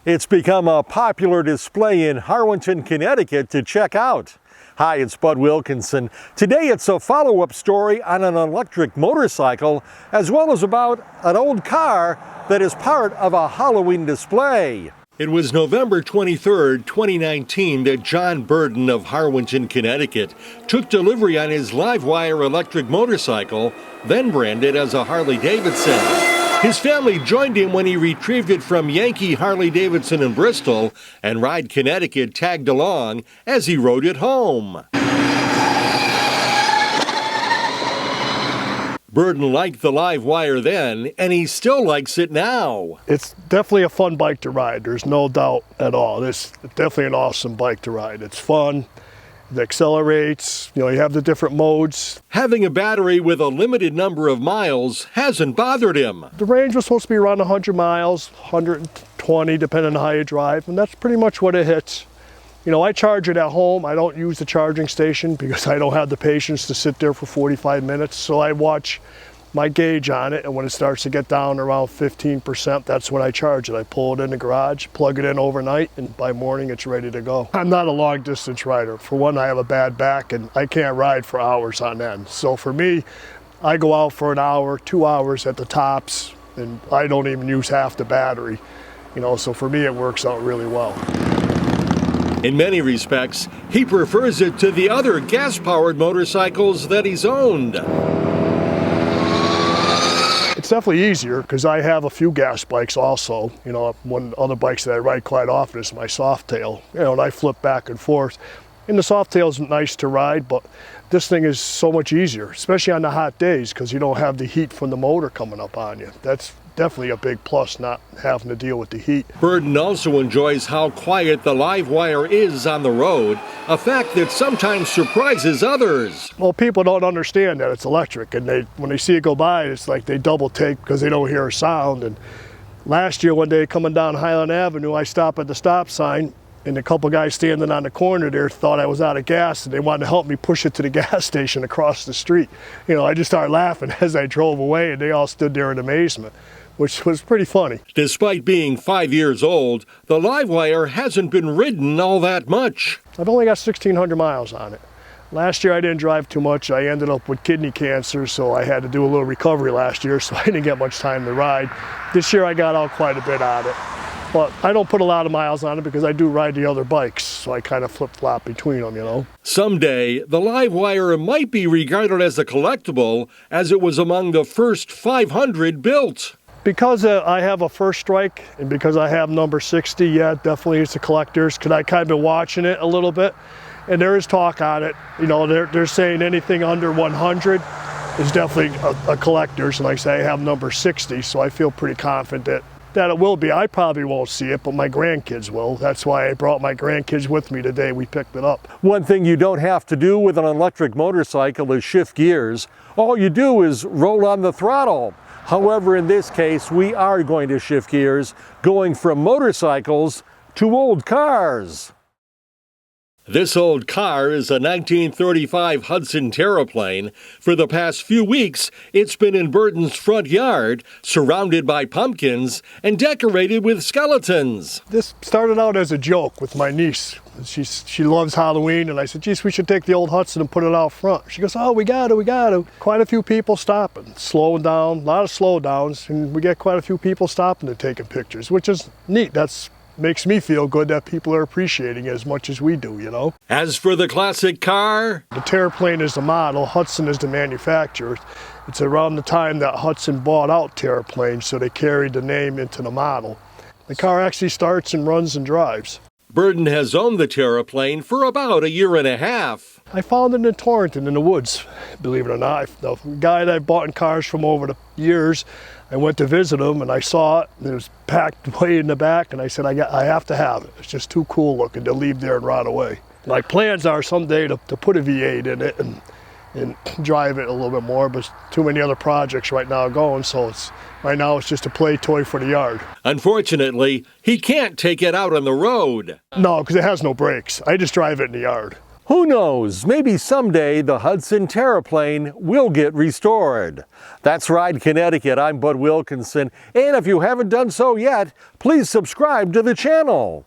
It's become a popular display in Harwinton, Connecticut to check out. Hi, it's Bud Wilkinson. Today it's a follow-up story on an electric motorcycle, as well as about an old car that is part of a Halloween display. It was November 23, 2019 that John Birden of Harwinton, Connecticut took delivery on his LiveWire electric motorcycle, then branded as a Harley-Davidson. His family joined him when he retrieved it from Yankee Harley-Davidson in Bristol, and Ride Connecticut tagged along as he rode it home. Birden liked the LiveWire then, and he still likes it now. It's definitely a fun bike to ride. There's no doubt at all. It's definitely an awesome bike to ride. It's fun. It accelerates. You have the different modes. Having a battery with a limited number of miles hasn't bothered him. The range was supposed to be around 100 miles, 120 depending on how you drive, and that's pretty much what it hits. I charge it at home. I don't use the charging station because I don't have the patience to sit there for 45 minutes. So I watch my gauge on it, and when it starts to get down around 15%, that's when I charge it. I pull it in the garage, plug it in overnight, and by morning it's ready to go. I'm not a long distance rider. For one, I have a bad back and I can't ride for hours on end. So for me, I go out for an hour, 2 hours at the tops, and I don't even use half the battery. So for me it works out really well. In many respects, he prefers it to the other gas-powered motorcycles that he's owned. It's definitely easier because I have a few gas bikes also. One of the other bikes that I ride quite often is my Softail. And I flip back and forth. And the Softail's nice to ride, but this thing is so much easier, especially on the hot days because you don't have the heat from the motor coming up on you. That's definitely a big plus, not having to deal with the heat. Birden also enjoys how quiet the LiveWire is on the road, a fact that sometimes surprises others. Well, people don't understand that it's electric, and when they see it go by, it's like they double take because they don't hear a sound. And last year, one day coming down Highland Avenue, I stopped at the stop sign, and a couple guys standing on the corner there thought I was out of gas, and they wanted to help me push it to the gas station across the street. I just started laughing as I drove away, and they all stood there in amazement, which was pretty funny. Despite being 5 years old, the LiveWire hasn't been ridden all that much. I've only got 1,600 miles on it. Last year I didn't drive too much. I ended up with kidney cancer, so I had to do a little recovery last year, so I didn't get much time to ride. This year I got out quite a bit on it. But I don't put a lot of miles on it because I do ride the other bikes, so I kind of flip-flop between them, Someday, the LiveWire might be regarded as a collectible, as it was among the first 500 built. Because I have a first strike and because I have number 60, yeah, definitely it's a collector's, because I kind of been watching it a little bit, and there is talk on it. They're saying anything under 100 is definitely a collector's, and like I say, I have number 60, so I feel pretty confident that it will be. I probably won't see it, but my grandkids will. That's why I brought my grandkids with me today. We picked it up. One thing you don't have to do with an electric motorcycle is shift gears. All you do is roll on the throttle. However, in this case, we are going to shift gears, going from motorcycles to old cars. This old car is a 1935 Hudson Terraplane. For the past few weeks, it's been in Birden's front yard, surrounded by pumpkins and decorated with skeletons. This started out as a joke with my niece. She loves Halloween, and I said, geez, we should take the old Hudson and put it out front. She goes, oh, we got to. Quite a few people stopping, slowing down, a lot of slowdowns, and we get quite a few people stopping and taking pictures, which is neat. That's makes me feel good that people are appreciating it as much as we do, As for the classic car, the Terraplane is the model, Hudson is the manufacturer. It's around the time that Hudson bought out Terraplane, so they carried the name into the model. The car actually starts and runs and drives. Birden has owned the Terraplane for about a year and a half. I found it in Torrington in the woods, believe it or not. The guy that I bought in cars from over the years, I went to visit him and I saw it, and it was packed way in the back, and I said, I have to have it. It's just too cool looking to leave there and ride away. My plans are someday to put a V8 in it and drive it a little bit more, but too many other projects right now going, so right now it's just a play toy for the yard. Unfortunately, he can't take it out on the road. No, because it has no brakes. I just drive it in the yard. Who knows, maybe someday the Hudson Terraplane will get restored. That's Ride Connecticut. I'm Bud Wilkinson, and if you haven't done so yet, please subscribe to the channel.